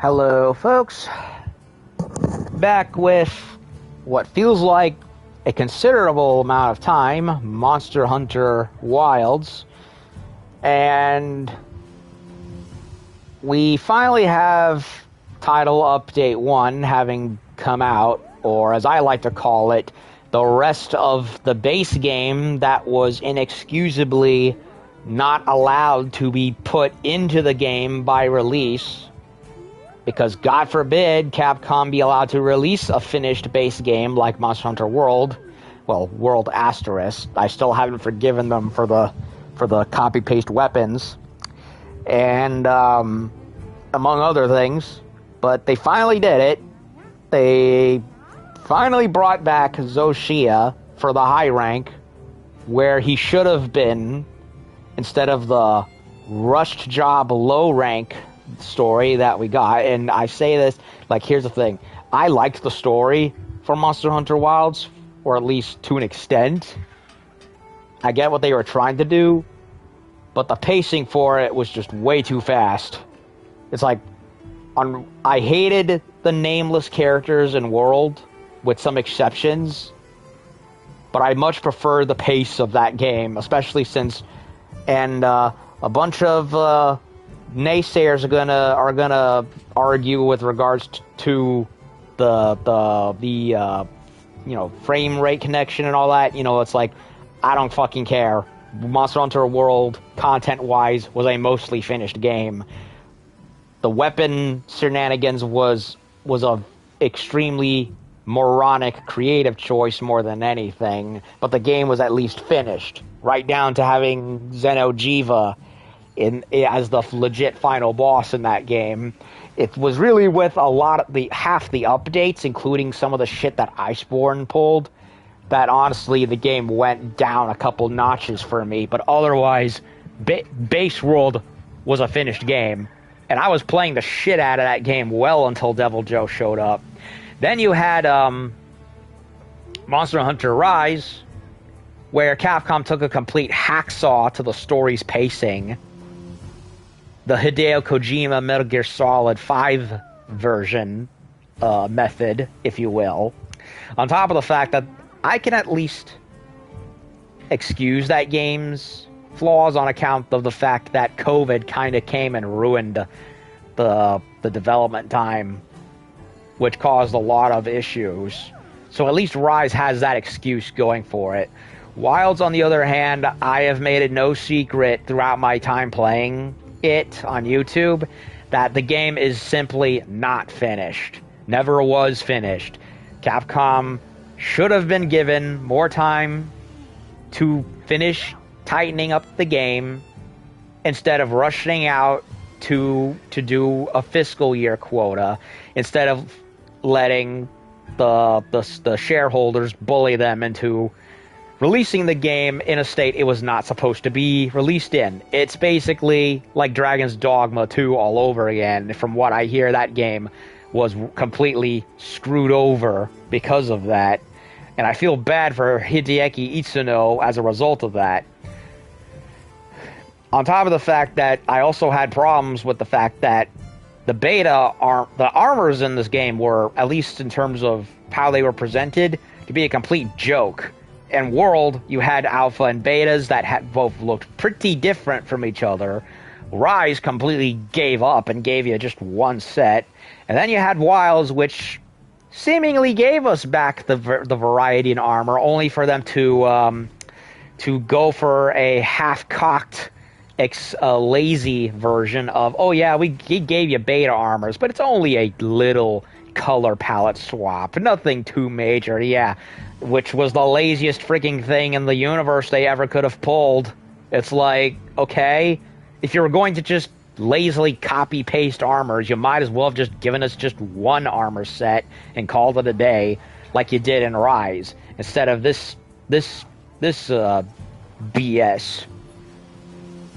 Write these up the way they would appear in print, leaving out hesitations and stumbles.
Hello, folks. Back with what feels like a considerable amount of time, Monster Hunter Wilds. And we finally have Title Update 1 having come out, or as I like to call it, the rest of the base game that was inexcusably not allowed to be put into the game by release. Because God forbid Capcom be allowed to release a finished base game like Monster Hunter World. Well, World Asterisk. I still haven't forgiven them for the copy-paste weapons. And, among other things. But they finally did it. They finally brought back Zoshia for the high rank, where he should have been, instead of the rushed job low rank story that we got. And I say this, like, here's the thing. I liked the story for Monster Hunter Wilds, or at least to an extent. I get what they were trying to do, but the pacing for it was just way too fast. It's like, I hated the nameless characters in World, with some exceptions, but I much prefer the pace of that game, especially since, and a bunch of naysayers are gonna argue with regards to the frame rate connection and all that. It's like, I don't fucking care. Monster Hunter World, content wise, was a mostly finished game. The weapon shenanigans was a extremely moronic creative choice more than anything, but the game was at least finished, right down to having Xeno'jiiva as the legit final boss in that game. It was really with half the updates, including some of the shit that Iceborne pulled, that honestly the game went down a couple notches for me. But otherwise, Base World was a finished game, and I was playing the shit out of that game well until Devil Joe showed up. Then you had Monster Hunter Rise, where Capcom took a complete hacksaw to the story's pacing. The Hideo Kojima Metal Gear Solid 5 version method, if you will. On top of the fact that I can at least excuse that game's flaws on account of the fact that COVID kind of came and ruined the development time, which caused a lot of issues. So at least Rise has that excuse going for it. Wilds, on the other hand, I have made it no secret throughout my time playing it on YouTube that the game is simply not finished. Never was finished. Capcom should have been given more time to finish tightening up the game instead of rushing out to do a fiscal year quota, instead of letting the shareholders bully them into releasing the game in a state it was not supposed to be released in. It's basically like Dragon's Dogma 2 all over again. From what I hear, that game was completely screwed over because of that. And I feel bad for Hideaki Itsuno as a result of that. On top of the fact that I also had problems with the fact that the the armors in this game were, at least in terms of how they were presented, to be a complete joke. In World, you had alpha and betas that both looked pretty different from each other. Rise completely gave up and gave you just one set. And then you had Wilds, which seemingly gave us back the variety in armor, only for them to go for a half-cocked, lazy version of, oh yeah, we gave you beta armors, but it's only a little color palette swap. Nothing too major, yeah. Which was the laziest freaking thing in the universe they ever could have pulled. It's like, okay, if you were going to just lazily copy-paste armors, you might as well have just given us just one armor set and called it a day, like you did in Rise, instead of this BS.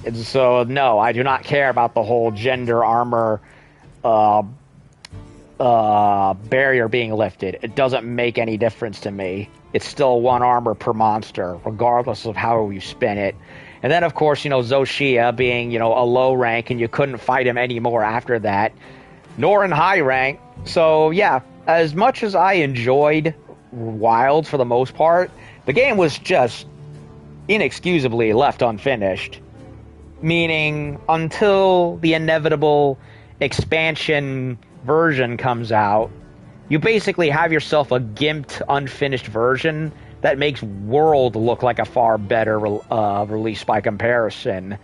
And so, no, I do not care about the whole gender armor barrier being lifted. It doesn't make any difference to me. It's still one armor per monster, regardless of how you spin it. And then, of course, Zoshia being, a low rank, and you couldn't fight him anymore after that. nor in high rank. So yeah, as much as I enjoyed Wilds for the most part, the game was just inexcusably left unfinished. Meaning, until the inevitable expansion version comes out, you basically have yourself a gimped, unfinished version that makes World look like a far better release by comparison.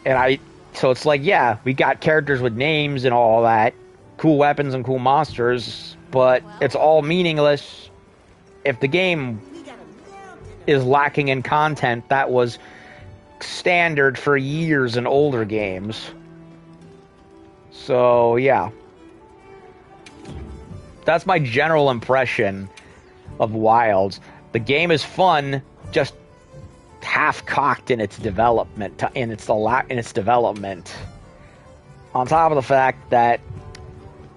So it's like, yeah, we got characters with names and all that, cool weapons and cool monsters, but it's all meaningless if the game is lacking in content that was standard for years in older games. So, yeah. That's my general impression of Wilds. The game is fun, just half-cocked in its development. On top of the fact that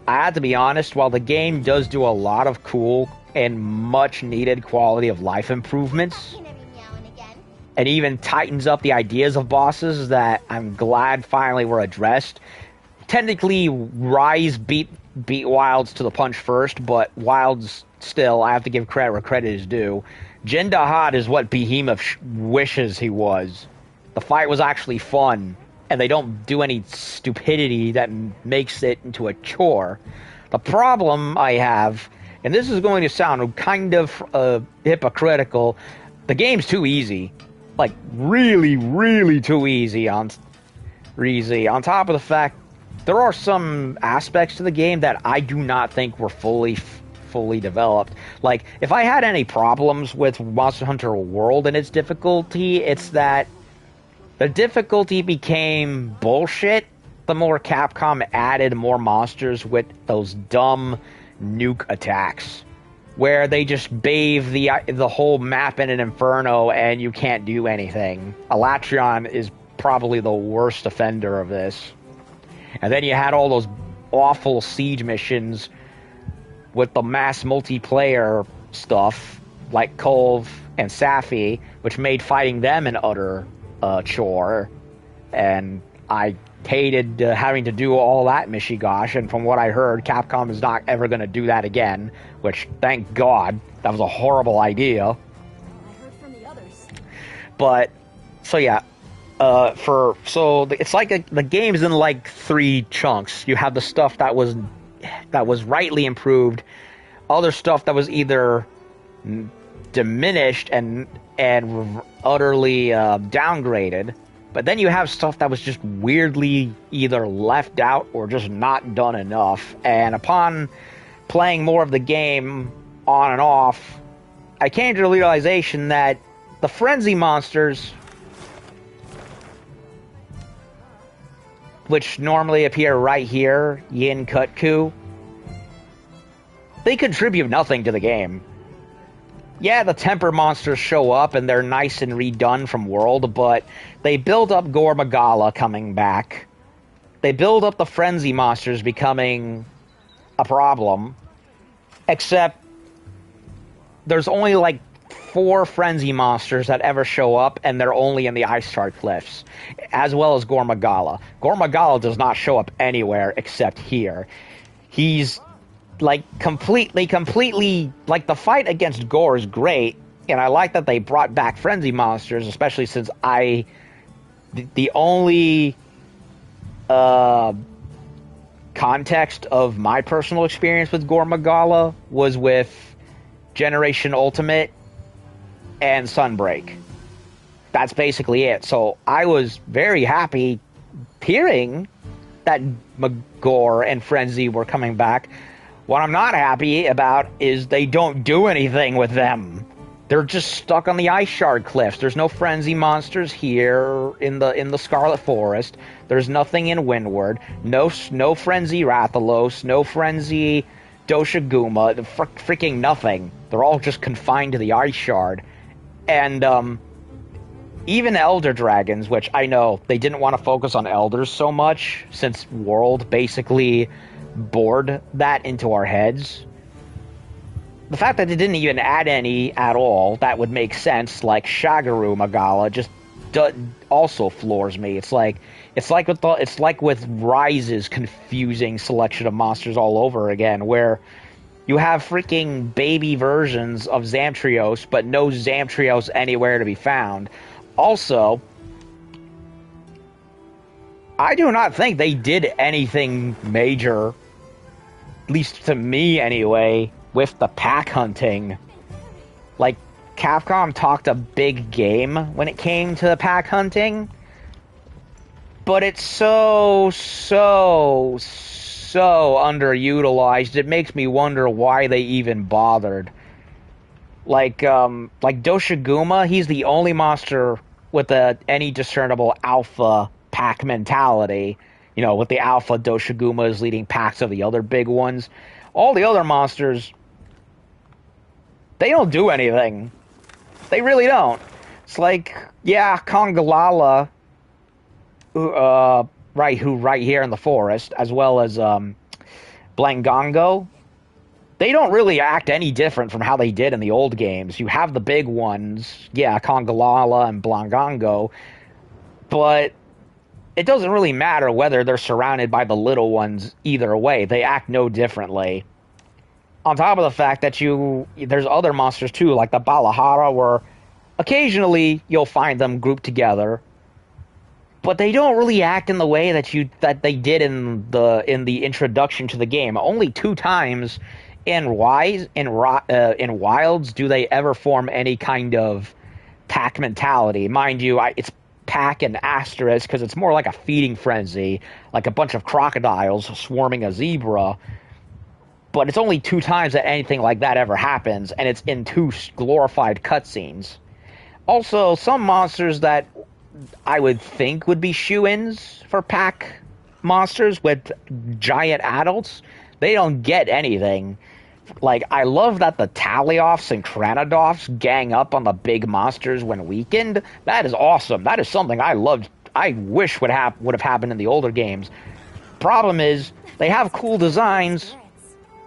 I have to be honest, while the game does do a lot of cool and much-needed quality of life improvements, and even tightens up the ideas of bosses that I'm glad finally were addressed. Technically, Rise beat Wilds to the punch first, but Wilds still, I have to give credit where credit is due. Jindahad is what Behemoth wishes he was. The fight was actually fun, and they don't do any stupidity that makes it into a chore. The problem I have, and this is going to sound kind of hypocritical, the game's too easy. Like, really, really too easy on top of the fact, there are some aspects to the game that I do not think were fully developed. Like, if I had any problems with Monster Hunter World and its difficulty, it's that the difficulty became bullshit the more Capcom added more monsters with those dumb nuke attacks, where they just bathe the whole map in an inferno and you can't do anything. Alatreon is probably the worst offender of this. And then you had all those awful siege missions with the mass multiplayer stuff, like Kolv and Safi, which made fighting them an utter chore. And I hated having to do all that Mishigosh, and from what I heard, Capcom is not ever going to do that again, which, thank God, that was a horrible idea. I heard from the others. But, so yeah, it's like the game's in like 3 chunks. You have the stuff that was rightly improved, other stuff that was either diminished and utterly downgraded, but then you have stuff that was just weirdly either left out or just not done enough. And upon playing more of the game on and off, I came to the realization that the frenzy monsters, which normally appear right here, Yin Kutku, they contribute nothing to the game. Yeah, the temper monsters show up and they're nice and redone from World, but they build up Gore Magala coming back. They build up the frenzy monsters becoming a problem. Except there's only like 4 frenzy monsters that ever show up, and they're only in the Ice Shard Cliffs, as well as Gore Magala. Gore Magala does not show up anywhere except here. He's like completely, like, the fight against Gore is great, and I like that they brought back frenzy monsters, especially since the only context of my personal experience with Gore Magala was with Generation Ultimate and Sunbreak. That's basically it. So I was very happy hearing that Gore and Frenzy were coming back. What I'm not happy about is they don't do anything with them. They're just stuck on the Ice Shard Cliffs. There's no frenzy monsters here in the Scarlet Forest. There's nothing in Windward. No frenzy Rathalos. No frenzy Doshiguma. Freaking nothing. They're all just confined to the Ice Shard. And even Elder Dragons, which I know they didn't want to focus on Elders so much, since World basically bored that into our heads. The fact that they didn't even add any at all, that would make sense, like Shagaru Magala, just also floors me. It's like, It's like with Rise's confusing selection of monsters all over again, where you have freaking baby versions of Zamtrios, but no Zamtrios anywhere to be found. Also, I do not think they did anything major, at least to me anyway, with the pack hunting. Like, Capcom talked a big game when it came to the pack hunting, but it's so underutilized. It makes me wonder why they even bothered. Like Doshiguma, he's the only monster with any discernible alpha pack mentality. You know, with the alpha Doshigumas leading packs of the other big ones. All the other monsters, they don't do anything. They really don't. It's like, yeah, Kongalala, who right here in the forest, as well as Blangongo, they don't really act any different from how they did in the old games. You have the big ones, yeah, Kongalala and Blangongo, but it doesn't really matter whether they're surrounded by the little ones either way. They act no differently. On top of the fact that there's other monsters too, like the Balahara, where occasionally you'll find them grouped together, but they don't really act in the way that they did in the introduction to the game. Only 2 times in Wilds do they ever form any kind of pack mentality. Mind you, it's pack and asterisk because it's more like a feeding frenzy, like a bunch of crocodiles swarming a zebra. But it's only 2 times that anything like that ever happens, and it's in 2 glorified cutscenes. Also, some monsters that I would think would be shoo-ins for pack monsters with giant adults, they don't get anything. Like, I love that the Talioffs and Kranodoffs gang up on the big monsters when weakened. That is awesome. That is something I loved. I wish would have happened in the older games. Problem is, they have cool designs,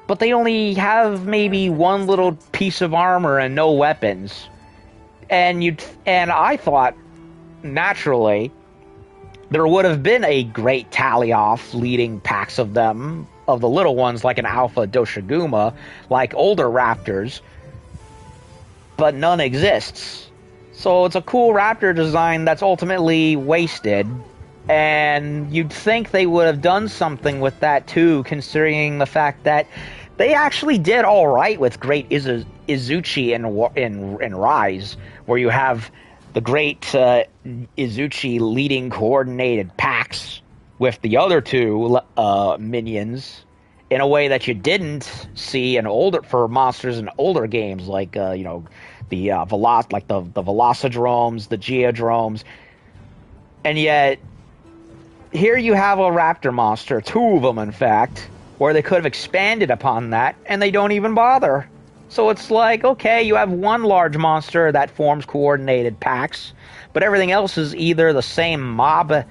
but they only have maybe one little piece of armor and no weapons. And I thought, naturally, there would have been a great Talioff leading packs of them, of the little ones, like an Alpha Doshiguma, like older raptors, but none exists. So it's a cool raptor design that's ultimately wasted, and you'd think they would have done something with that too, considering the fact that they actually did all right with Great Izuchi in Rise, where you have the Great Izuchi leading coordinated packs with the other 2 minions in a way that you didn't see for monsters in older games, like the Velocidromes, the Geodromes, and yet here you have a raptor monster, 2 of them in fact, where they could have expanded upon that, and they don't even bother. So it's like, okay, you have one large monster that forms coordinated packs, but everything else is either the same mob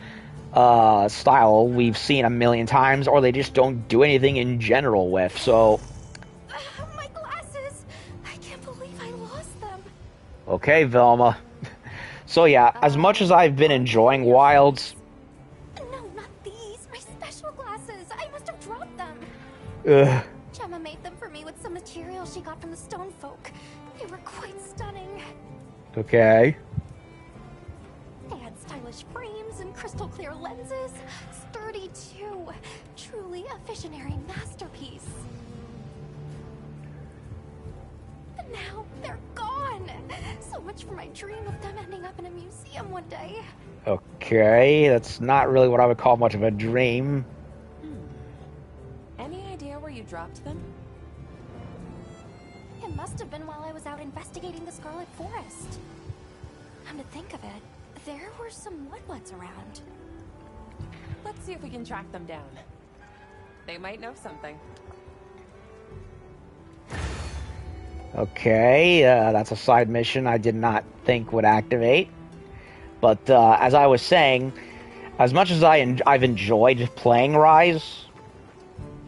style we've seen a million times, or they just don't do anything in general with. So, My glasses! I can't believe I lost them. Okay, Velma. So yeah, as much as I've been enjoying Wilds... No, not these. My special glasses. I must have dropped them. Ugh. Gemma made them for me with some material she got from the stone folk. They were quite stunning. Okay. They had stylish frames and crystal clear lenses. Sturdy too. Truly a visionary masterpiece. But now they're gone. So much for my dream of them ending up in a museum one day. Okay, that's not really what I would call much of a dream. Any idea where you dropped them? It must have been while I was out investigating the Scarlet Forest. Come to think of it, there were some mudbloods around. Let's see if we can track them down. They might know something. Okay, that's a side mission I did not think would activate. But as I was saying, as much as I've enjoyed playing Rise,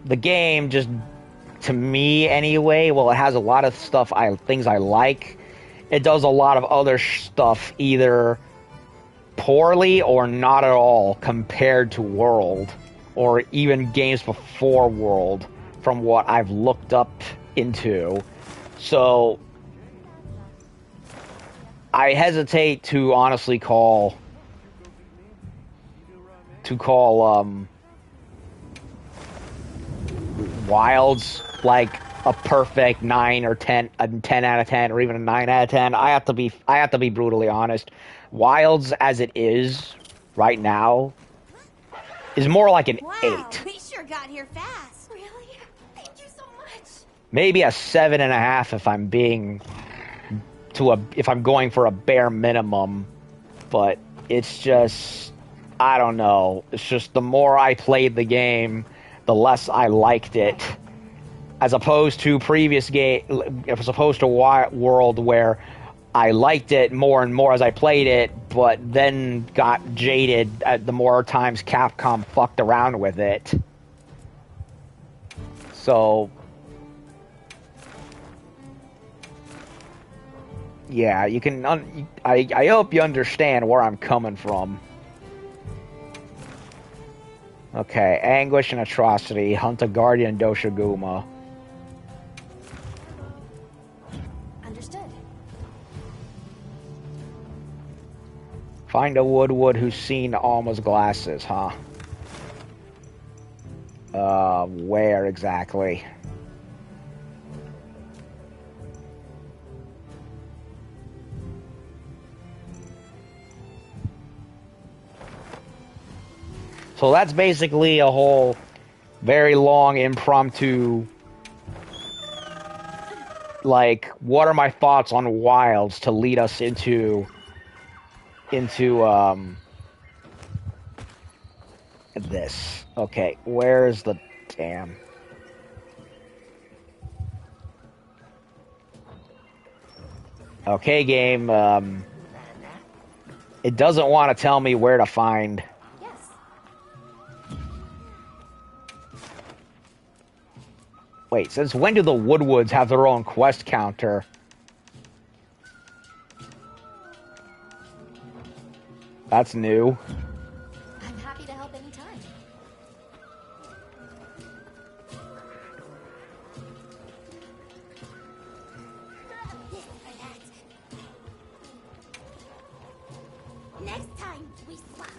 the game just, to me anyway, well, it has a lot of things I like. It does a lot of other stuff either poorly or not at all compared to World, or even games before World, from what I've looked up into. So I hesitate to honestly call Wilds like a perfect 9 or 10, a 10 out of 10, or even a 9 out of 10. I have to be brutally honest. Wilds as it is right now is more like an 8. We sure got here fast. Really? Thank you so much. Maybe a 7.5 if I'm being if I'm going for a bare minimum. But it's just, I don't know. It's just the more I played the game, the less I liked it. As opposed to World, where I liked it more and more as I played it, but then got jaded at the more times Capcom fucked around with it. So yeah, you can. I hope you understand where I'm coming from. Okay, Anguish and Atrocity, hunt a Guardian Doshiguma. Understood. Find a Woodwood who's seen Alma's glasses, huh? Where exactly? So that's basically a whole very long impromptu, like, what are my thoughts on Wilds to lead us into this. Okay, where's the damn... Okay, game, it doesn't want to tell me where to find... Yes. Wait, since when do the Woodwoods have their own quest counter? That's new. I'm happy to help anytime. Next time we swap.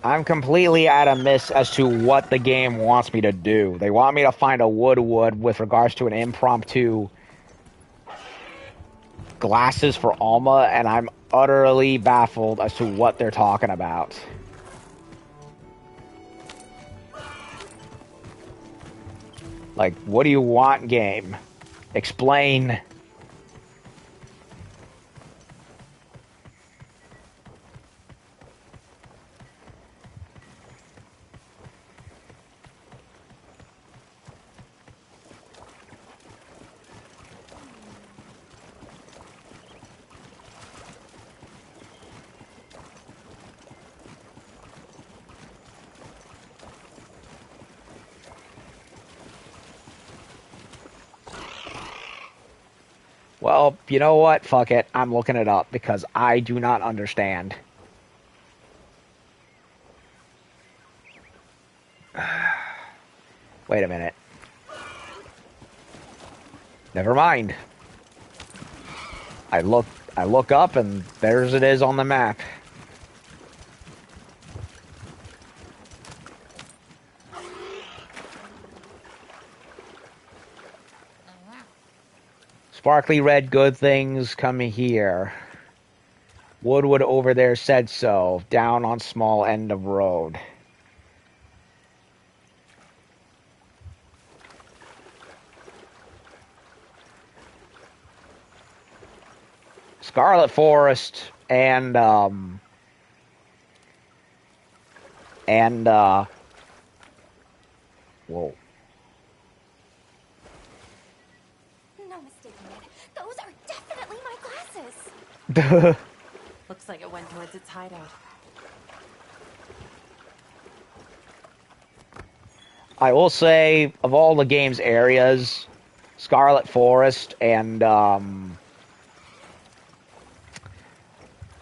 I'm completely at a miss as to what the game wants me to do. They want me to find a Woodwood with regards to an impromptu glasses for Alma, and I'm utterly baffled as to what they're talking about. Like, what do you want, game? Explain. Well, you know what? Fuck it. I'm looking it up because I do not understand. Wait a minute. Never mind. I look up and there's it is on the map. Sparkly red good things coming here. Woodwood over there said so. Down on small end of road. Scarlet Forest and whoa. No mistaking it. Those are definitely my glasses. Looks like it went towards its hideout. I will say, of all the game's areas, Scarlet Forest and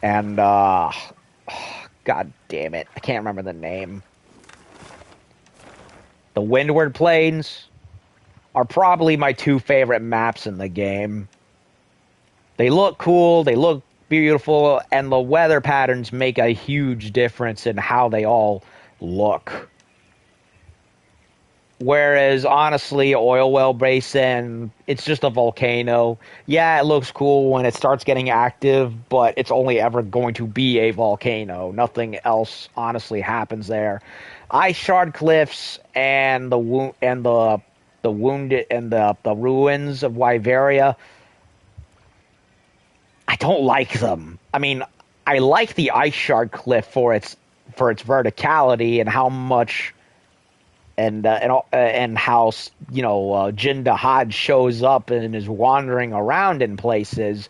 And, God damn it. I can't remember the name. The Windward Plains are probably my two favorite maps in the game. They look cool, they look beautiful, and the weather patterns make a huge difference in how they all look. Whereas, honestly, Oil Well Basin, it's just a volcano. Yeah, it looks cool when it starts getting active, but it's only ever going to be a volcano. Nothing else, honestly, happens there. Ice Shard Cliffs and the wounded and the ruins of Wyveria, I don't like them. I mean, I like the Ice Shard Cliff for its verticality and how much and how Jin Dahad shows up and is wandering around in places,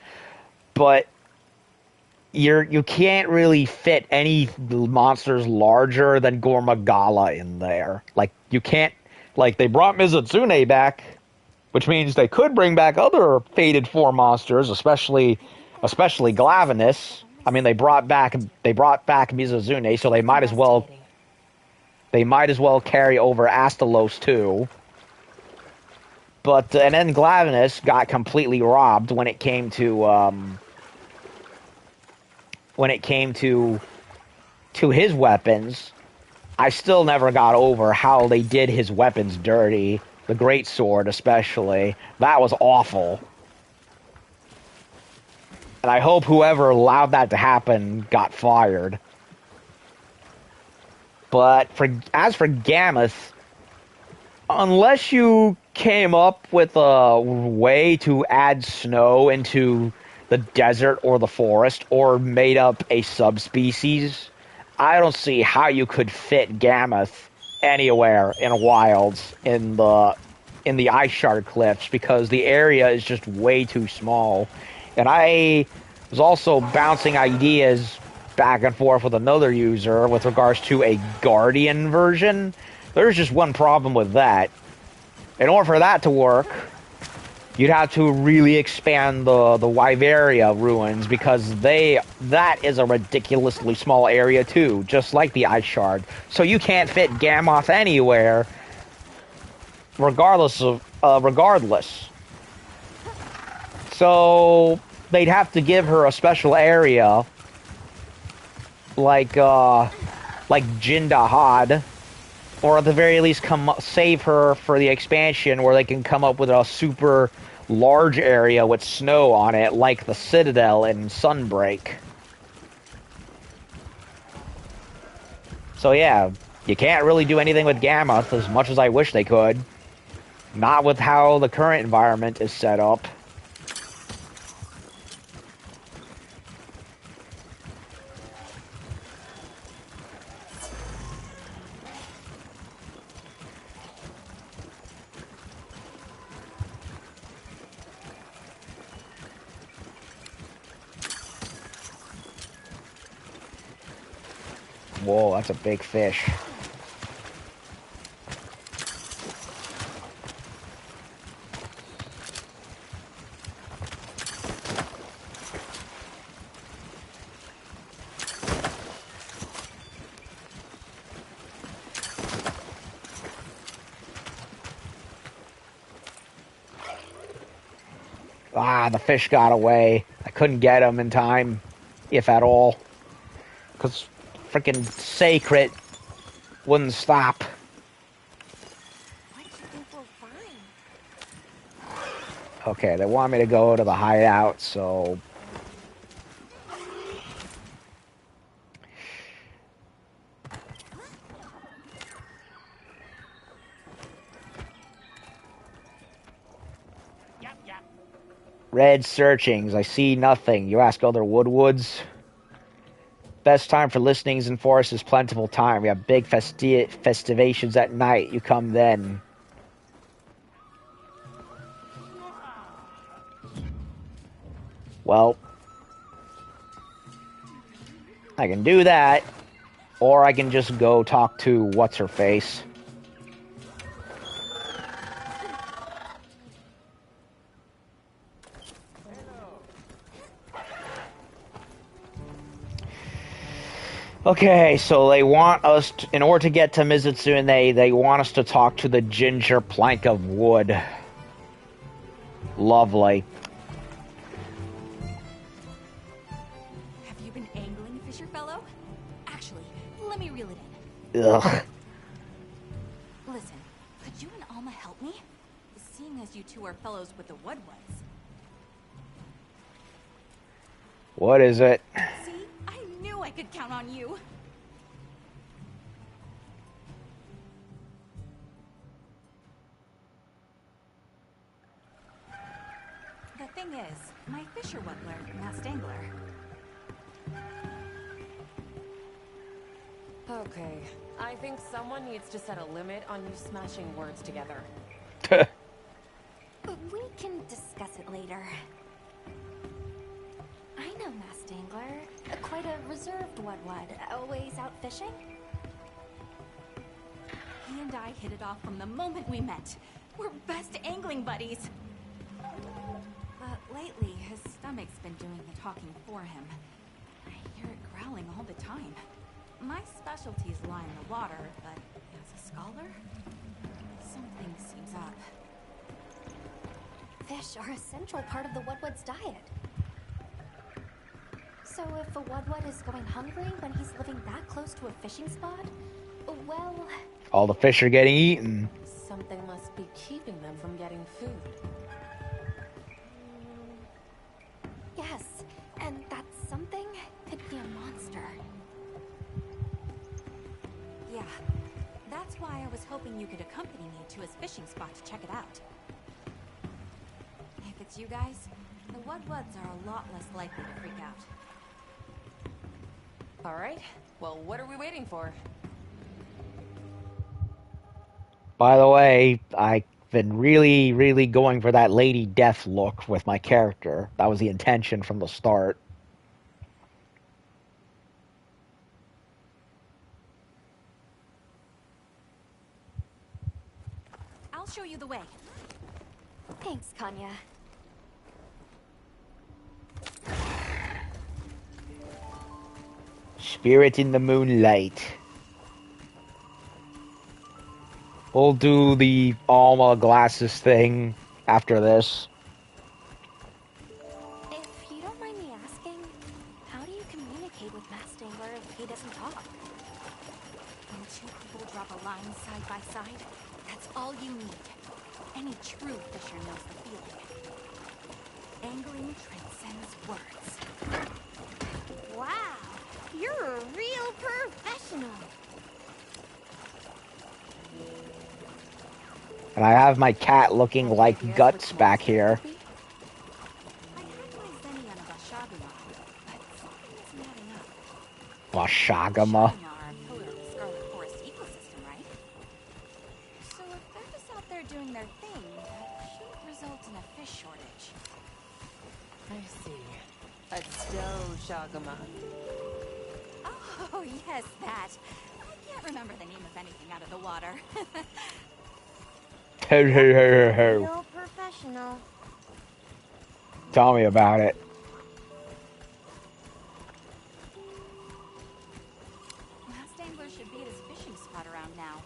but you can't really fit any monsters larger than Gormagala in there. Like you can't they brought Mizutsune back, which means they could bring back other Fated 4 monsters, especially Glavenus. I mean, they brought back Mizutsune, so they might as well carry over Astalos too. But and then Glavenus got completely robbed when it came to his weapons. I still never got over how they did his weapons dirty. The Great Sword, especially. That was awful. And I hope whoever allowed that to happen got fired. But as for Gammoth, unless you came up with a way to add snow into the desert or the forest, or made up a subspecies, I don't see how you could fit Gammoth anywhere in wilds in the Ice Shard Cliffs, because the area is just way too small. And I was also bouncing ideas back and forth with another user with regards to a Guardian version. There's just one problem with that. In order for that to work, you'd have to really expand the Wyveria ruins, because that is a ridiculously small area too, just like the Ice Shard. So you can't fit Gammoth anywhere, regardless. So they'd have to give her a special area, like Jin Dahad, or at the very least save her for the expansion, where they can come up with a super large area with snow on it, like the Citadel in Sunbreak. So yeah, you can't really do anything with Gammoth as much as I wish they could. Not with how the current environment is set up. Whoa, that's a big fish. Ah, the fish got away. I couldn't get him in time, if at all. Because freaking Sacred wouldn't stop. What do you think we'll find? Okay, they want me to go to the hideout, so... Red searchings. I see nothing. You ask other Woodwoods. Best time for listenings in forest is plentiful time. We have big festivations at night. You come then. Well, I can do that, or I can just go talk to what's-her-face. Okay, so they want us, in order to get to Mizutsune, they want us to talk to the ginger plank of wood. Lovely. Have you been angling, Fisher Fellow? Actually, let me reel it in. Ugh. Listen, could you and Alma help me? Seeing as you two are fellows with the Woodwoods. What is it? See? I knew I could count on you. The thing is, my fisher wuddler, Masked Angler. Okay, I think someone needs to set a limit on you smashing words together. We can discuss it later. I know Masked Angler. Quite a reserved Woodwud. Always out fishing. He and I hit it off from the moment we met. We're best angling buddies. But lately, his stomach's been doing the talking for him. I hear it growling all the time. My specialties lie in the water, but as a scholar, something seems up. Fish are a central part of the Woodwud's diet. So if a Woodwud is going hungry when he's living that close to a fishing spot, well... All the fish are getting eaten. Something must be keeping them from getting food. Yes, and that something could be a monster. Yeah, that's why I was hoping you could accompany me to his fishing spot to check it out. If it's you guys, the Woodwuds are a lot less likely to freak out. Alright, well, what are we waiting for? By the way, I've been really going for that Lady Death look with my character. That was the intention from the start. I'll show you the way. Thanks, Kanya. Spirit in the moonlight. We'll do the Alma glasses thing after this. If you don't mind me asking, how do you communicate with Masked Angler if he doesn't talk? When two people drop a line side by side, that's all you need. Any true fisher knows the feeling. Angling transcends words. Wow, you're a real professional. And I have my cat looking like guts back here. I had my Zenny on a Bashaguma, but something's adding up. Washagama. Bashaguma are a pillar of the Scarlet Forest ecosystem, right? So if they're just out there doing their thing, that shouldn't result in a fish shortage. I see. A Shagama. Oh, yes, that. I can't remember the name of anything out of the water. Ho ho ho ho ho. Real professional. Tell me about it. Masked Angler should be at his fishing spot around now.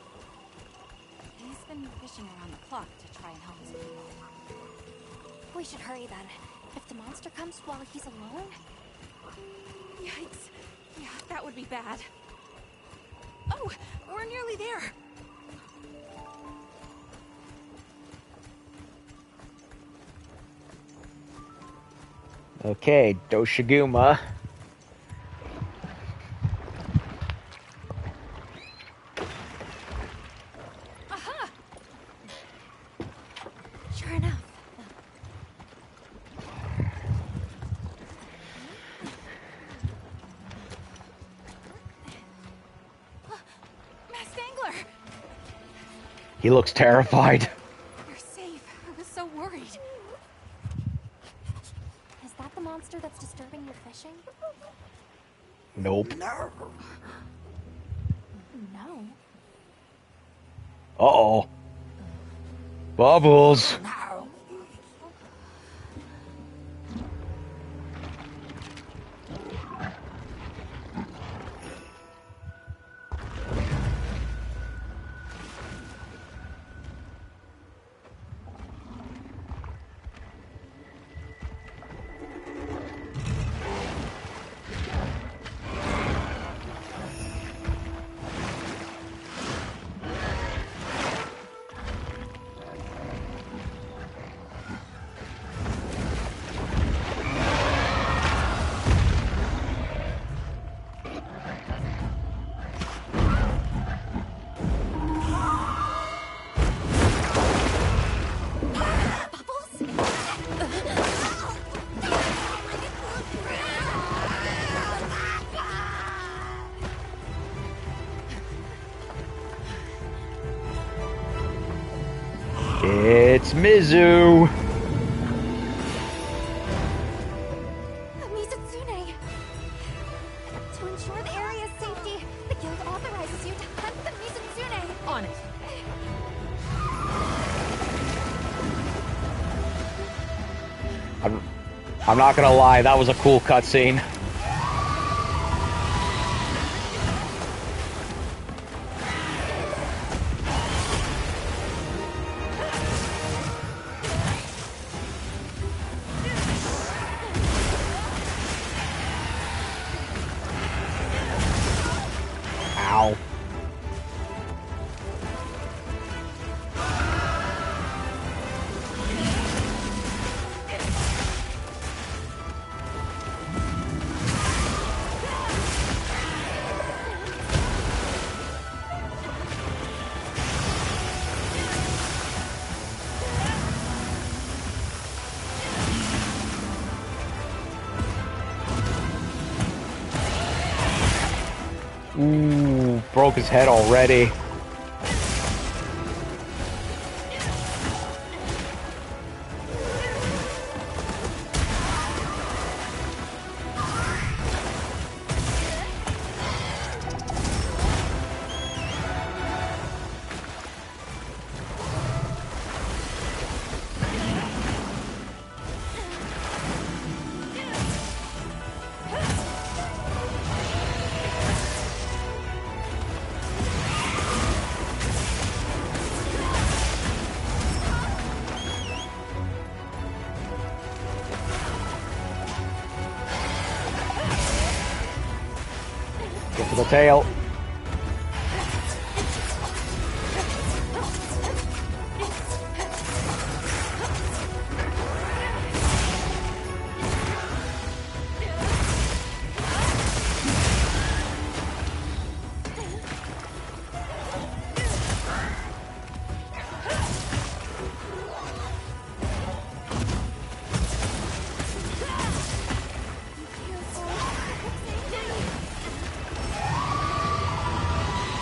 He's been fishing around the clock to try and help his people. We should hurry then. If the monster comes while he's alone... Yikes. Yeah, that would be bad. Oh, we're nearly there. Okay, Doshiguma. Aha! Sure enough. Masked Angler! He looks terrified. You're safe. I was so worried. Is that the monster that's disturbing your fishing? Nope. No. Uh-oh. Bubbles. It's Mizu! Mizutsune! To ensure the area's safety, the guild authorizes you to hunt the Mizutsune! On it. I'm not gonna lie, that was a cool cutscene. Ow. Ooh, broke his head already. Go for the tail.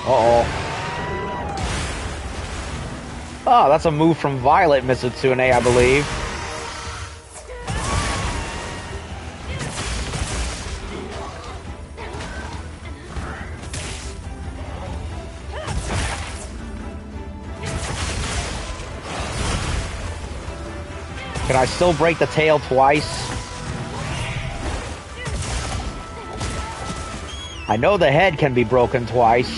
Uh-oh. Oh, that's a move from Violet Mizutsune, I believe. Can I still break the tail twice? I know the head can be broken twice.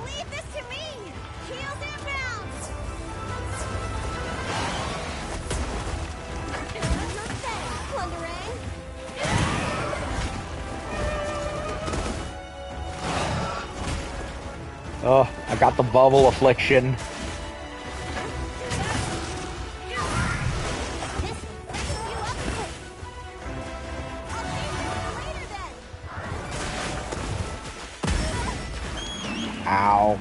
Leave this to me! Heels inbound! Your thing, plundering! Oh, I got the bubble affliction. Ow.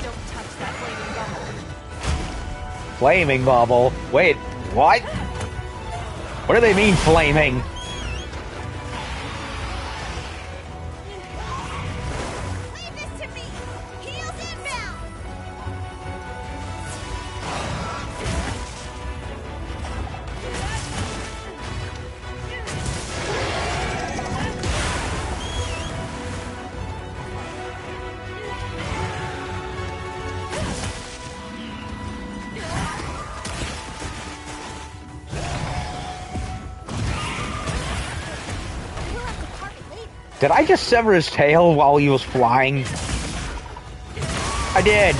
Don't touch that flaming bubble. Flaming bubble? Wait, what? What do they mean, flaming? Leave this to me! Heels inbound! We'll have to park it later. Did I just sever his tail while he was flying? I did.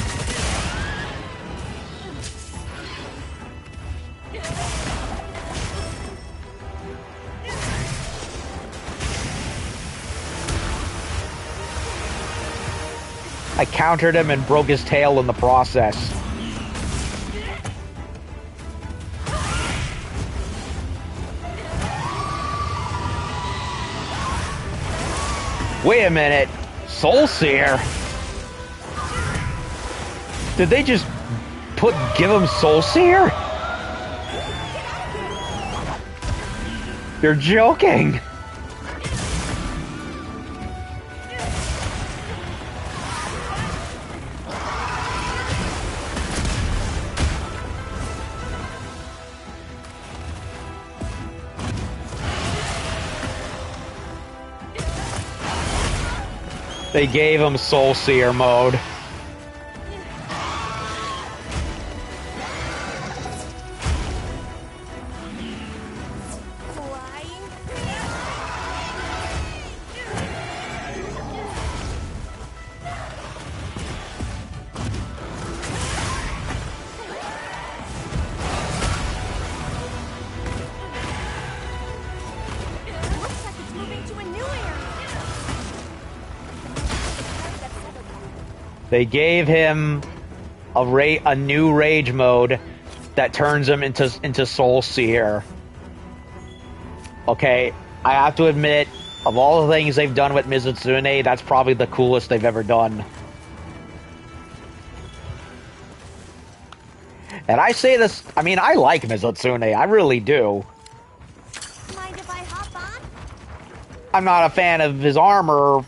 I countered him and broke his tail in the process. Wait a minute. Soul Seer? Did they just give him Soul Seer? You're joking. They gave him Soul Seer mode. They gave him a new rage mode that turns him into Soul Seer. Okay, I have to admit, of all the things they've done with Mizutsune, that's probably the coolest they've ever done. And I say this, I mean, I like Mizutsune, I really do. Mind if I hop on? I'm not a fan of his armor,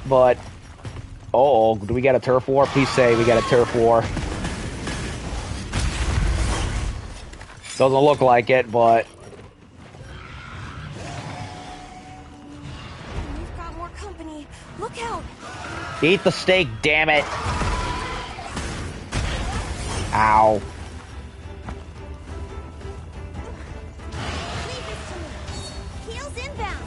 but... Oh, do we get a turf war? Please say we get a turf war. Doesn't look like it, but... We've got more company. Look out! Eat the steak, damn it! Ow. Leave this to me. Heels inbound.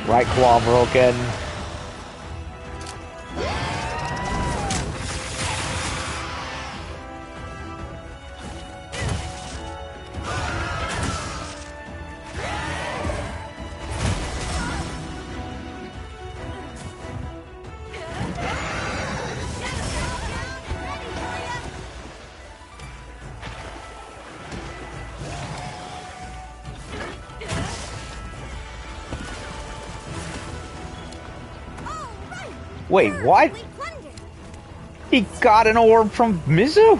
Right claw broken. Wait, what? He got an orb from Mizu?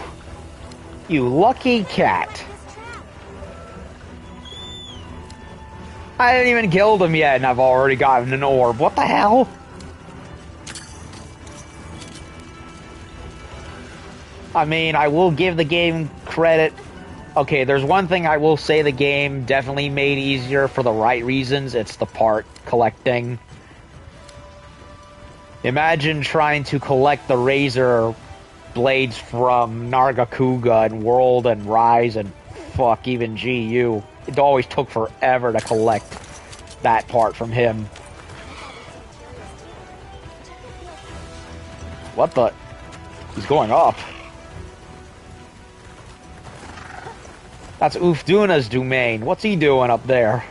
You lucky cat. I haven't even killed him yet and I've already gotten an orb. What the hell? I mean, I will give the game credit. Okay, there's one thing I will say the game definitely made easier for the right reasons. It's the part collecting. Imagine trying to collect the razor blades from Nargacuga and World and Rise and fuck even GU. It always took forever to collect that part from him. What the? He's going up. That's Ufduna's domain. What's he doing up there?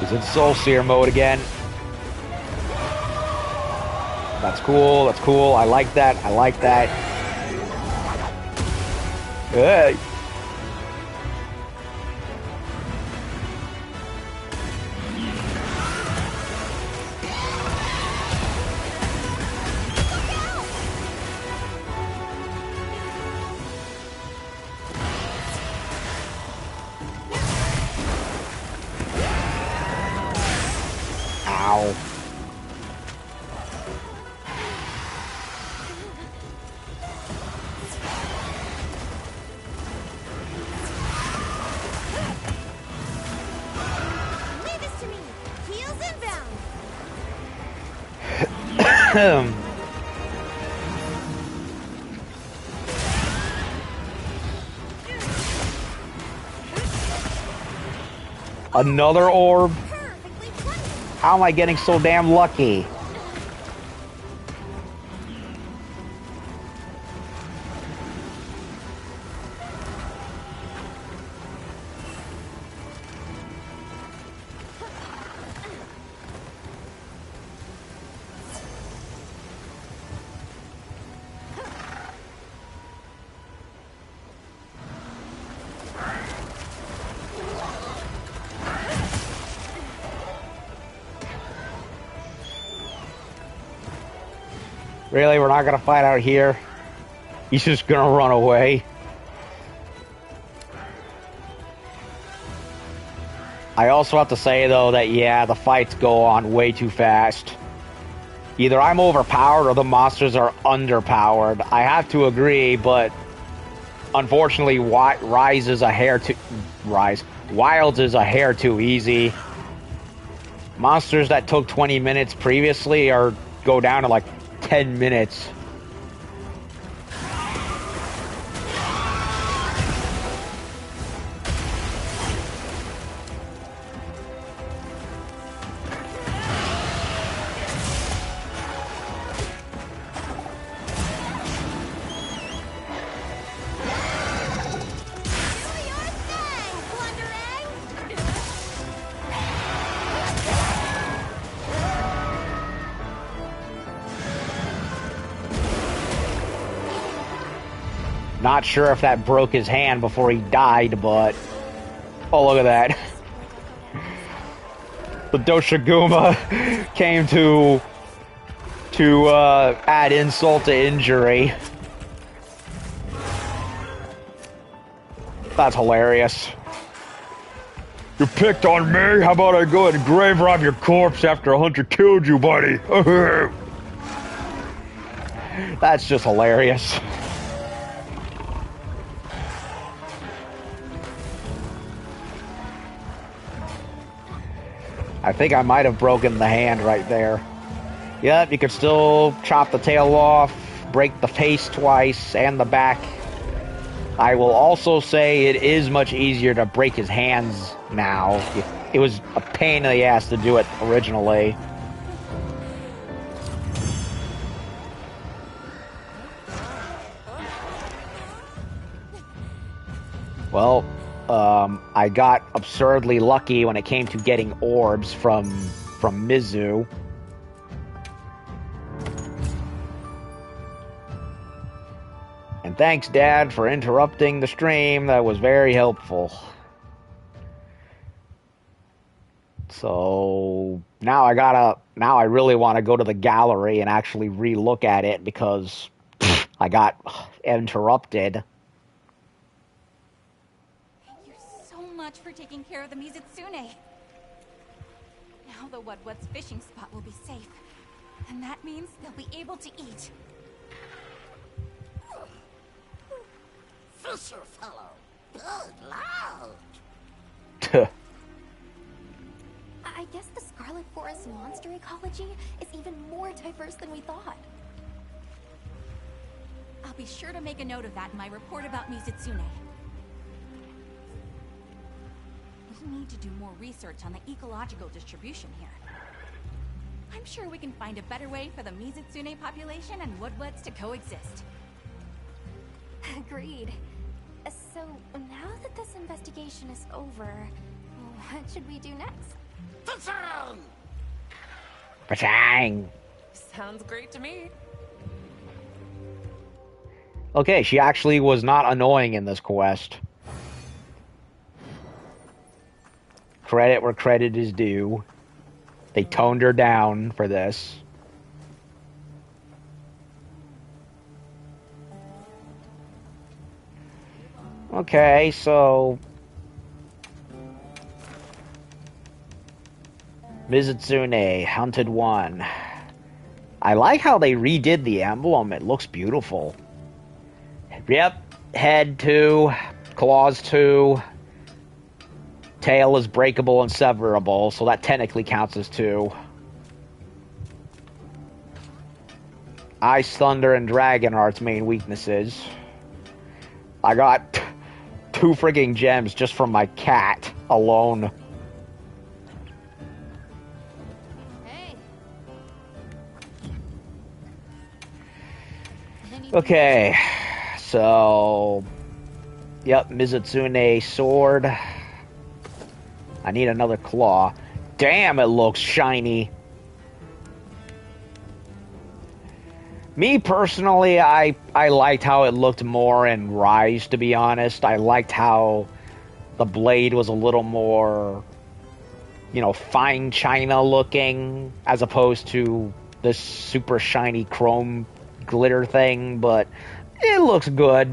He's in Soul Seer mode again. That's cool, that's cool. I like that, I like that. Hey! Ow. Another orb? Perfectly placed. How am I getting so damn lucky? Really? We're not gonna fight out here? He's just gonna run away? I also have to say, though, that yeah, the fights go on way too fast. Either I'm overpowered or the monsters are underpowered. I have to agree, but unfortunately, Wilds is a hair too easy. Monsters that took 20 minutes previously go down to like 10 minutes. Not sure if that broke his hand before he died, but... Oh, look at that. The Doshiguma came to add insult to injury. That's hilarious. You picked on me? How about I go ahead and grave rob your corpse after a hunter killed you, buddy? That's just hilarious. I think I might have broken the hand right there. Yep, you could still chop the tail off, break the face twice, and the back. I will also say it is much easier to break his hands now. It was a pain in the ass to do it originally. Well, I got absurdly lucky when it came to getting orbs from Mizu. And thanks, Dad, for interrupting the stream. That was very helpful. So now I really want to go to the gallery and actually re-look at it because I got interrupted. Much for taking care of the Mizutsune. Now the What's fishing spot will be safe. And that means they'll be able to eat. Fisher fellow. Good loud. I guess the Scarlet Forest monster ecology is even more diverse than we thought. I'll be sure to make a note of that in my report about Mizutsune. We need to do more research on the ecological distribution here. I'm sure we can find a better way for the Mizutsune population and Woodwoods to coexist. Agreed. So, now that this investigation is over, what should we do next? Pachang! Pachang! Sounds great to me. Okay, she actually was not annoying in this quest. Credit where credit is due. They toned her down for this. Okay, so... Mizutsune, Hunted One. I like how they redid the emblem. It looks beautiful. Yep, head 2, claws 2... Tail is breakable and severable, so that technically counts as 2. Ice, Thunder, and Dragon are its main weaknesses. I got 2 frigging gems just from my cat alone. Hey. Okay, so... Yep, Mizutsune sword. I need another claw. Damn, it looks shiny. Me personally, I liked how it looked more in Rise, to be honest. I liked how the blade was a little more, you know, fine china looking, as opposed to this super shiny chrome glitter thing, but it looks good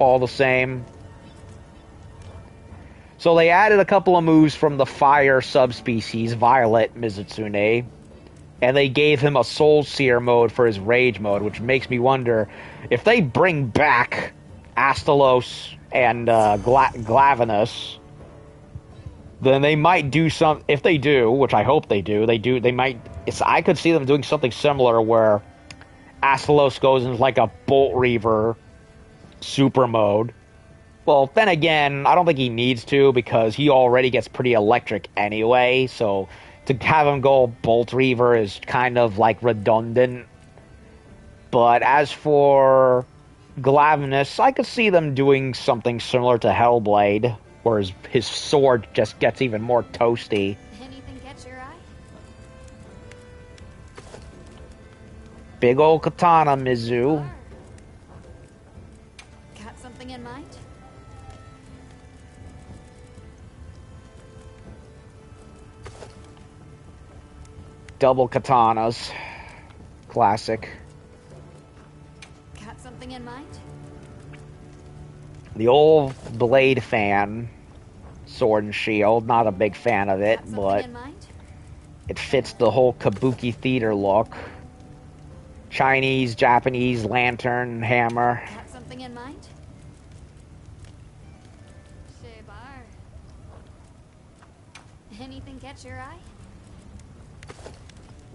all the same. So they added a couple of moves from the fire subspecies, Violet Mizutsune, and they gave him a Soul Seer mode for his Rage mode, which makes me wonder if they bring back Astalos and Glavenus, then they might do some. If they do, which I hope they do, they might. I could see them doing something similar where Astalos goes into like a Bolt Reaver super mode. Well, then again, I don't think he needs to because he already gets pretty electric anyway, so to have him go Bolt Reaver is kind of like redundant. But as for Glavenus, I could see them doing something similar to Hellblade, where his sword just gets even more toasty. Anything catch your eye? Big old katana, Mizu. Got something in mind? Double katanas. Classic. Got something in mind? The old Blade fan. Sword and Shield. Not a big fan of it, Got something but in mind? it fits the whole kabuki theater look. Chinese, Japanese, lantern, hammer. Got something in mind? Shebar. Anything catch your eye?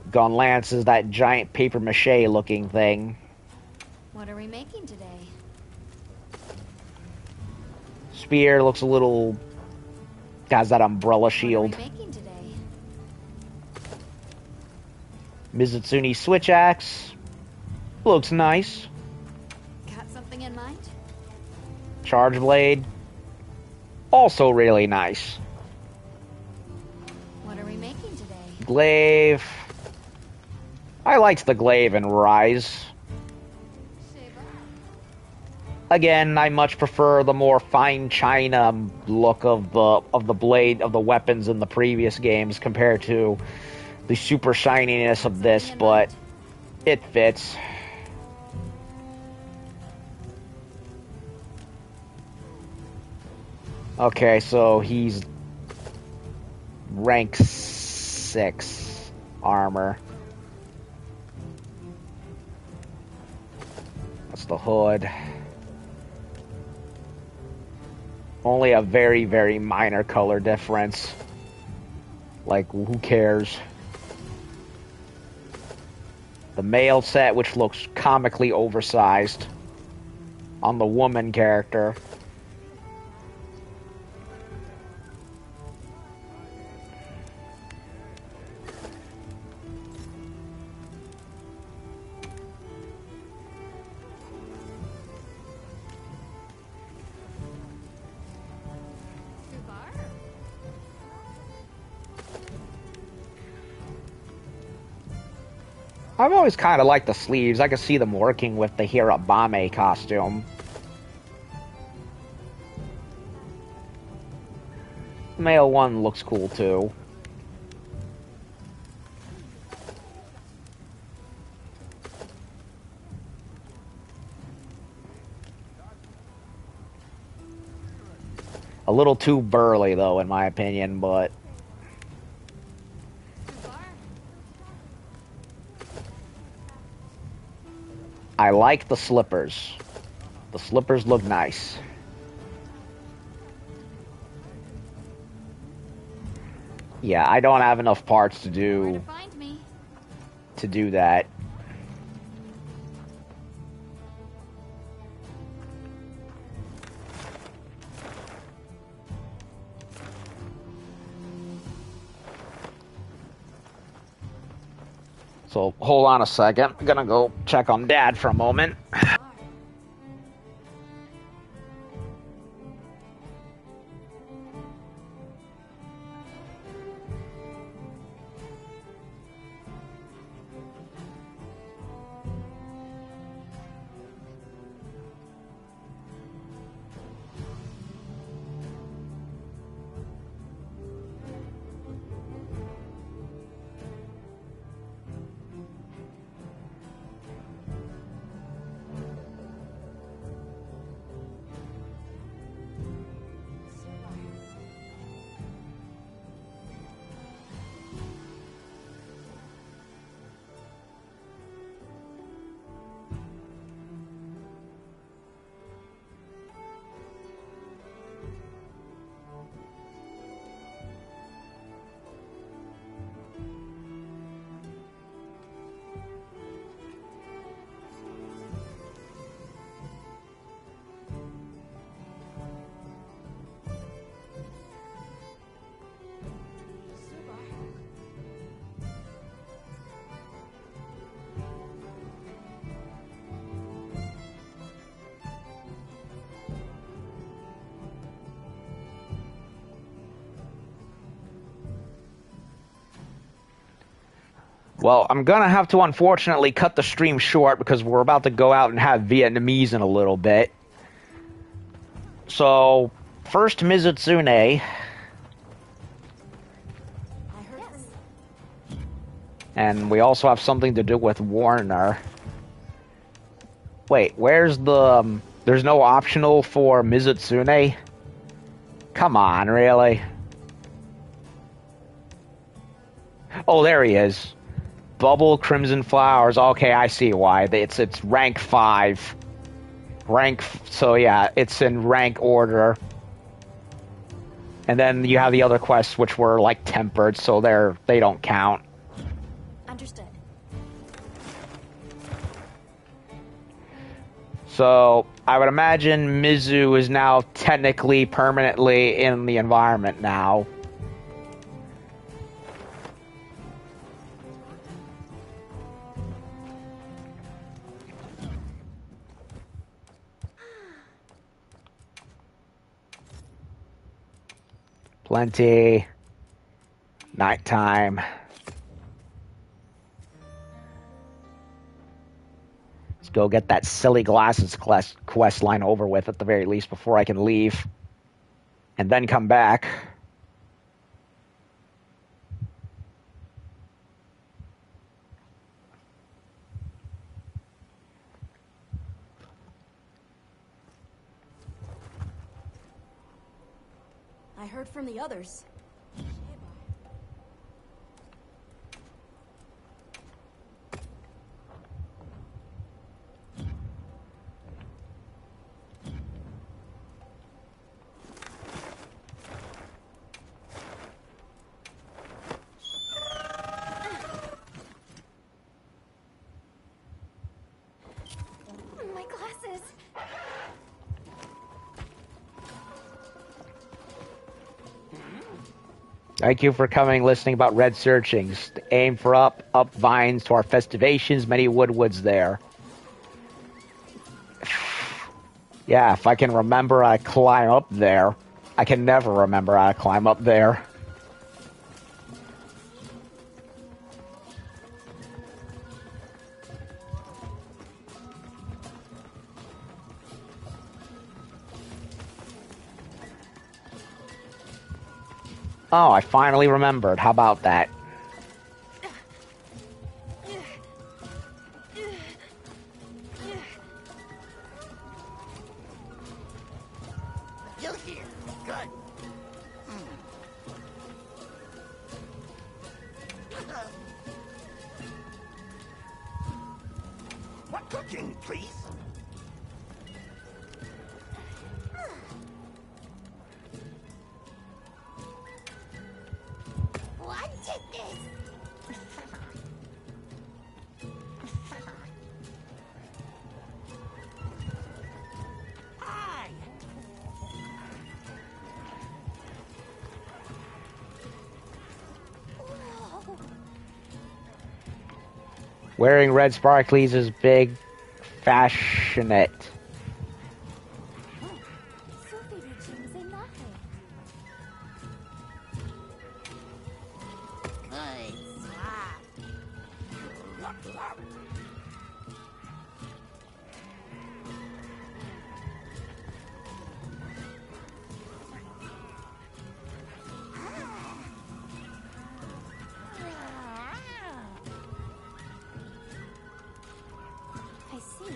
Gun lance is that giant paper mache looking thing. What are we making today? Spear looks a little... has that umbrella shield. What are we making today? Mizutsune switch axe. Looks nice. Got something in mind? Charge blade. Also really nice. What are we making today? Glaive. I liked the glaive in Rise. Shebar. Again, I much prefer the more fine china look of the blade of the weapons in the previous games compared to the super shininess of this, but it fits. Okay, so he's rank 6 armor. That's the hood. Only a very, very minor color difference. Like, who cares? The male set, which looks comically oversized on the woman character. I've always kind of liked the sleeves. I could see them working with the Hirabame costume. Male one looks cool too. A little too burly though, in my opinion, but... I like the slippers. The slippers look nice. Yeah, I don't have enough parts to do that. So hold on a second. I'm gonna go check on Dad for a moment. Well, I'm gonna have to unfortunately cut the stream short because we're about to go out and have Vietnamese in a little bit. So, first Mizutsune. And we also have something to do with Warner. Wait, where's the... there's no optional for Mizutsune? Come on, really? Oh, there he is. Bubble Crimson Flowers. Okay, I see why. It's rank 5. So yeah, it's in rank order. And then you have the other quests which were like tempered, so they don't count. Understood. So I would imagine Mizu is now technically permanently in the environment now. Plenty. Nighttime. Let's go get that silly glasses quest line over with at the very least before I can leave. And then come back. I heard from the others. My glasses. Thank you for coming, listening about red searchings. Aim for up vines to our festivations, many woodwoods there. Yeah, if I can remember I climb up there. I can never remember how to climb up there. Oh, I finally remembered. How about that? You here? Good. What cooking, please? Wanted this. Hi. Whoa. Wearing red sparklies is big, fashionate. Sophie did you say nothing? Good swap. I see.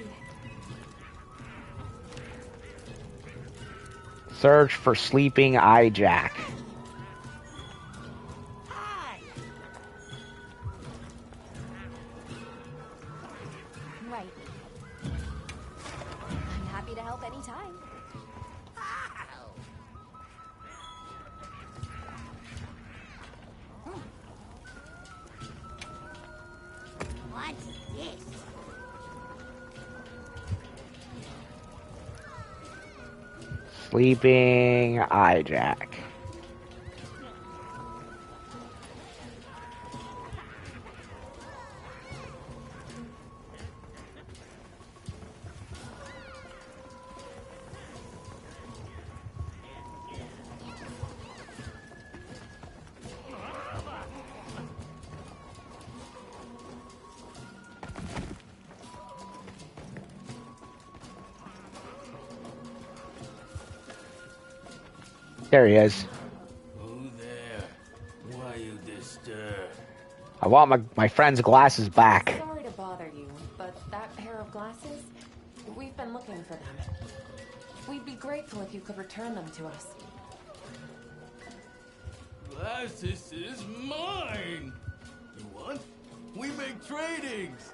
Search for sleeping Ijack. Hi. Right. I'm happy to help anytime. Ow. What's this? Sleeping Ijack. There he is. Who there? Why you disturbed? I want my friend's glasses back. Sorry to bother you, but that pair of glasses, we've been looking for them. We'd be grateful if you could return them to us. Glasses is mine. You want? We make tradings.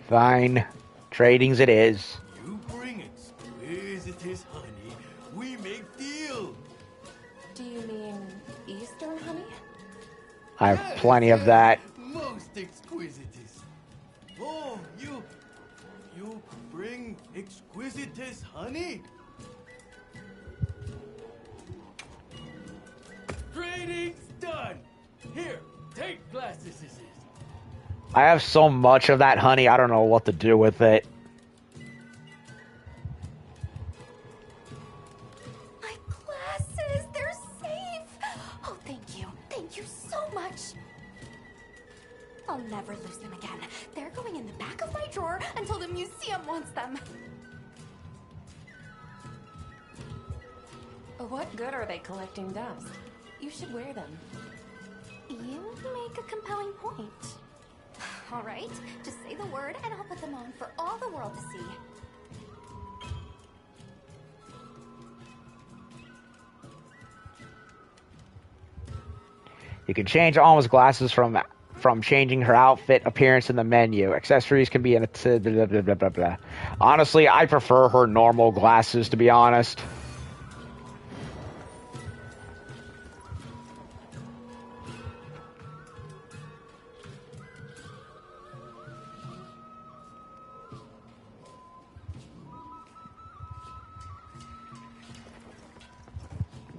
Fine. Tradings it is. You bring exquisite honey. We make deal. Do you mean Eastern honey? I have plenty of that. Most exquisite. Oh, you bring exquisite honey? Trading's done. Here, take glasses. I have so much of that honey, I don't know what to do with it. My glasses, they're safe. Oh, thank you. Thank you so much. I'll never lose them again. They're going in the back of my drawer until the museum wants them. What good are they collecting dust? You should wear them. You make a compelling point. All right, just say the word and I'll put them on for all the world to see. You can change Alma's glasses from changing her outfit appearance in the menu. Accessories can be in a blah, blah, blah, blah, blah. Honestly, I prefer her normal glasses, to be honest.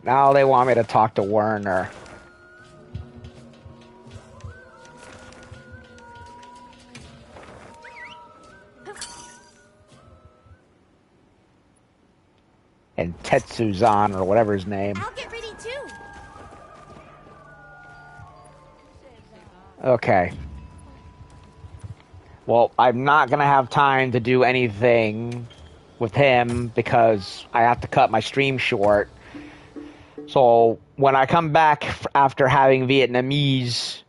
Now they want me to talk to Werner. And Tetsuzan, or whatever his name. I'll get ready too. Okay. Well, I'm not going to have time to do anything with him because I have to cut my stream short. So when I come back after having Vietnamese,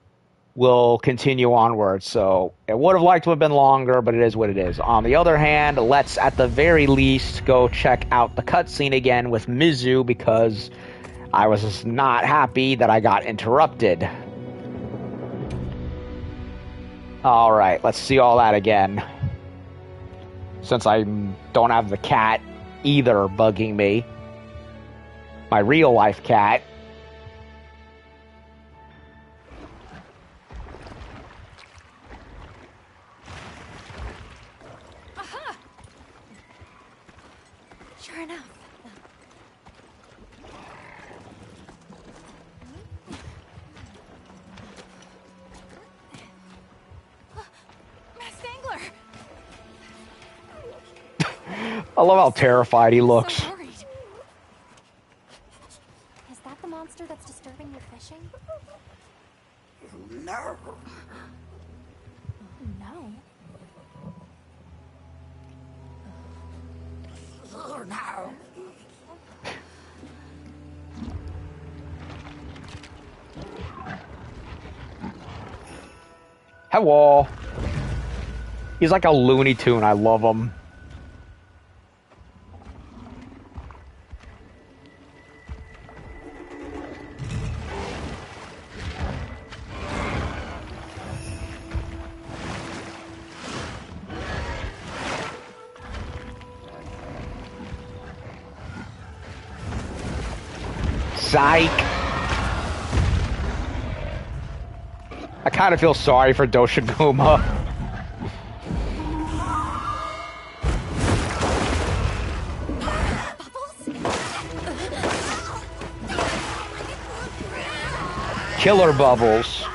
we'll continue onward. So it would have liked to have been longer, but it is what it is. On the other hand, let's at the very least go check out the cutscene again with Mizu because I was just not happy that I got interrupted. Alright, let's see all that again. Since I don't have the cat either bugging me. My real life cat. Aha! Sure enough. I love how terrified he looks. So worried. Is that the monster that's disturbing your fishing? No. No. Oh, no. Hello. He's like a Looney Tune. I love him. Psych. I kind of feel sorry for Doshiguma. Killer bubbles.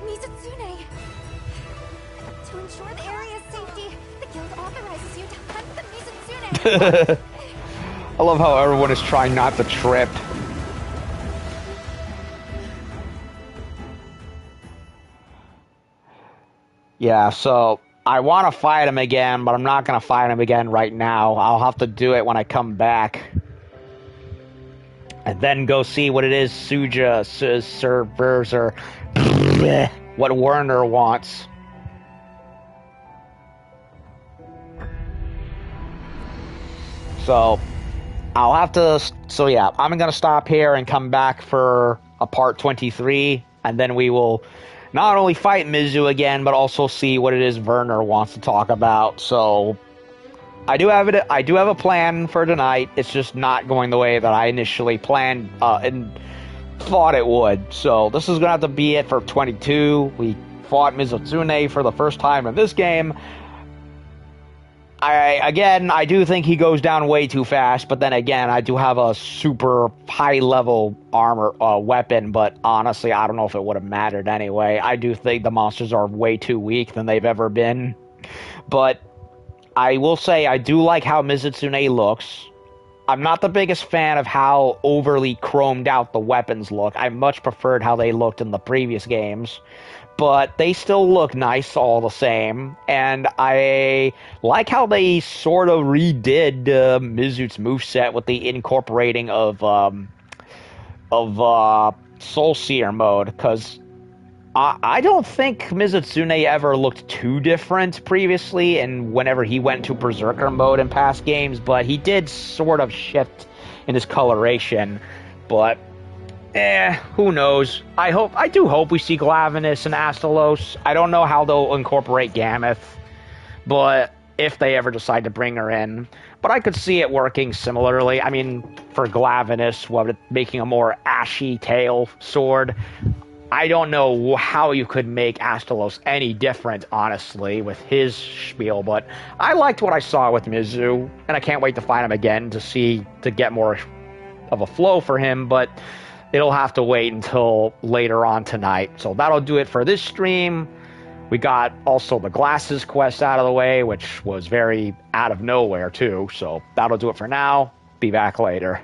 Mizutsune! To ensure the area's safety, the guild authorizes you to hunt the Mizutsune! I love how everyone is trying not to trip. Yeah, so I want to fight him again, but I'm not going to fight him again right now. I'll have to do it when I come back. And then go see what it is Suja servers or what Werner wants. So I'll have to. So yeah, I'm gonna stop here and come back for a part 23, and then we will not only fight Mizu again, but also see what it is Werner wants to talk about. So I do have it. I do have a plan for tonight. It's just not going the way that I initially planned and thought it would. So this is gonna have to be it for 22. We fought Mizutsune for the first time in this game. I do think he goes down way too fast, but then again, I do have a super high-level armor weapon, but honestly, I don't know if it would have mattered anyway. I do think the monsters are way too weak than they've ever been. But I will say, I do like how Mizutsune looks. I'm not the biggest fan of how overly chromed out the weapons look. I much preferred how they looked in the previous games. But they still look nice all the same, and I like how they sort of redid Mizu's moveset with the incorporating of Soul Seer mode, because I don't think Mizutsune ever looked too different previously, and whenever he went to Berserker mode in past games, but he did sort of shift in his coloration, but who knows? I do hope we see Glavenus and Astalos. I don't know how they'll incorporate Gameth, but if they ever decide to bring her in. But I could see it working similarly. I mean, for Glavenus, making a more ashy tail sword. I don't know how you could make Astalos any different, honestly, with his spiel, but I liked what I saw with Mizu, and I can't wait to fight him again to get more of a flow for him, but it'll have to wait until later on tonight. So that'll do it for this stream. We got also the glasses quest out of the way, which was very out of nowhere too. So that'll do it for now. Be back later.